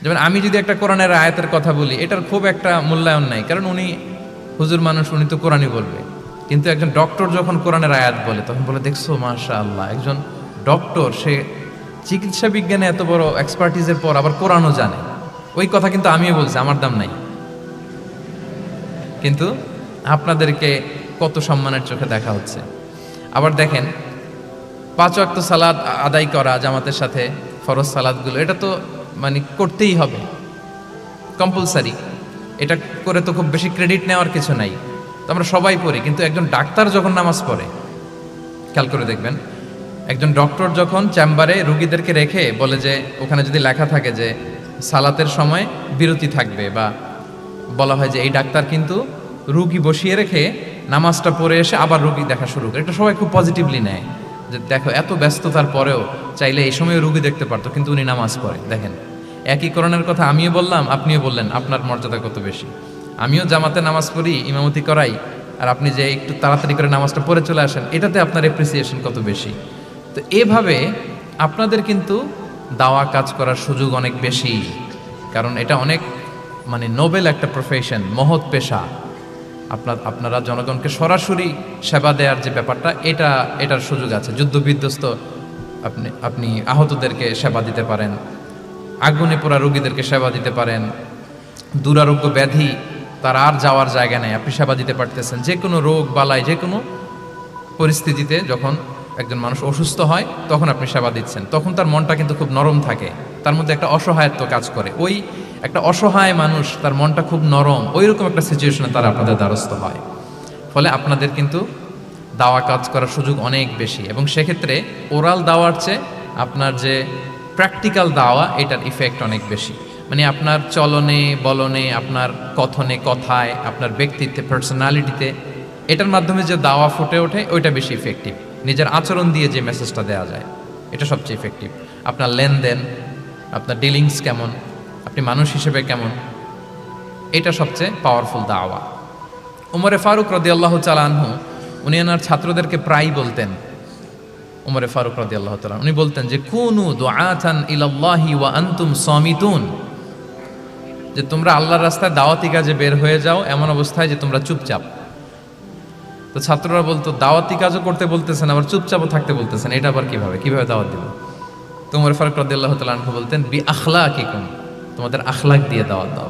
যেমন আমি যদি একটা কোরআনের আয়াতের কথা বলি, এটার খুব একটা মূল্যায়ন নাই, কারণ উনি হুজুর মানুষ, উনি তো কোরআনই বলবে। কিন্তু একজন ডক্টর যখন কোরআনের আয়াত বলে, তখন বলে দেখছো মাশাআল্লাহ, একজন ডক্টর, সে চিকিৎসা বিজ্ঞানে এত বড় এক্সপার্টিসের পর আবার কোরআনও জানে। ওই কথা কিন্তু আমিও বলছি, আমার দাম নাই। কিন্তু আপনাদেরকে কত সম্মানের চোখে দেখা হচ্ছে। আবার দেখেন, 5 ওয়াক্ত সালাত আদায় করা জামাতের সাথে, ফরজ সালাতগুলো, এটা তো মানে করতেই হবে, কম্পালসারি। এটা করে তো খুব বেশি ক্রেডিট নেওয়ার কিছু নাই, তো আমরা সবাই পড়ি। কিন্তু একজন ডাক্তার যখন নামাজ পড়ে, খেয়াল করে দেখবেন, একজন ডক্টর যখন চেম্বারে রুগীদেরকে রেখে বলে যে, ওখানে যদি লেখা থাকে যে সালাতের সময় বিরতি থাকবে, বা বলা হয় যে এই ডাক্তার কিন্তু রুগী বসিয়ে রেখে নামাজটা পড়ে এসে আবার রুগী দেখা শুরু করে, এটা সবাই খুব পজিটিভলি নেয় যে দেখো এত ব্যস্ততার পরেও চাইলে এই সময় রুগী দেখতে পারতো, কিন্তু উনি নামাজ পড়ে। দেখেন, একই করণের কথা আমিও বললাম, আপনিও বললেন, আপনার মর্যাদা কত বেশি। আমিও জামাতে নামাজ পড়ি, ইমামতি করাই, আর আপনি যে একটু তাড়াতাড়ি করে নামাজটা পড়ে চলে আসেন, এটাতে আপনার এপ্রিসিয়েশন কত বেশি। তো এভাবে আপনাদের কিন্তু দাওয়া কাজ করার সুযোগ অনেক বেশি, কারণ এটা অনেক মানে নোবেল একটা প্রফেশন, মহৎ পেশা। আপনারা জনগণকে সরাসরি সেবা দেওয়ার যে ব্যাপারটা, এটার সুযোগ আছে। যুদ্ধ বিধ্বস্ত আপনি আহতদেরকে সেবা দিতে পারেন, আগুনে পোড়া রোগীদেরকে সেবা দিতে পারেন, দুরারোগ্য ব্যাধি, তার আর যাওয়ার জায়গা নেই, আপনি সেবা দিতে পারতেছেন। যে কোনো রোগ বালাই, যে কোনো পরিস্থিতিতে যখন একজন মানুষ অসুস্থ হয়, তখন আপনি সেবা দিচ্ছেন, তখন তার মনটা কিন্তু খুব নরম থাকে, তার মধ্যে একটা অসহায়ত্ব কাজ করে। ওই একটা অসহায় মানুষ, তার মনটা খুব নরম, ওই রকম একটা সিচুয়েশনে তারা আপনাদের দ্বারস্থ হয়। ফলে আপনাদের কিন্তু দাওয়া কাজ করার সুযোগ অনেক বেশি, এবং সেক্ষেত্রে ওরাল দাওয়ার চেয়ে আপনার যে প্র্যাকটিক্যাল দাওয়া, এটার ইফেক্ট অনেক বেশি। মানে আপনার চলনে বলনে, আপনার কথনে কথায়, আপনার ব্যক্তিত্বে, পার্সোনালিটিতে, এটার মাধ্যমে যে দাওয়া ফুটে ওঠে, ওইটা বেশি ইফেক্টিভ। নিজের আচরণ দিয়ে যে মেসেজটা দেওয়া যায়, এটা সবচেয়ে ইফেক্টিভ। আপনার লেনদেন, আপনার ডিলিংস কেমন, আপনি মানুষ হিসেবে কেমন, এটা সবচেয়ে পাওয়ারফুল দাওয়া। উমরে ফারুক রাদিয়াল্লাহু তাআলা আনহু, উনি ওনার ছাত্রদেরকে প্রায় বলতেন, উমরে ফারুক রাদিয়াল্লাহু তাআলা, উনি বলতেন যে কুনু দুআতান ইলাল্লাহি ওয়া আনতুম সামিতুন, যে তোমরা আল্লাহর রাস্তায় দাওয়াতি কাজে বের হয়ে যাও এমন অবস্থায় যে তোমরা চুপচাপ। তো ছাত্ররা বলতো, দাওয়াতি কাজও করতে বলতেছেন, আবার চুপচাপও থাকতে বলতেছেন, এটা আবার কিভাবে দাওয়াত দিব? তো উমর ফারুক রাদিয়াল্লাহু তাআলা আনহু বলতেন, বি আখলাকিকুম, তোমাদের আখলাক দিয়ে দাওয়াত দাও।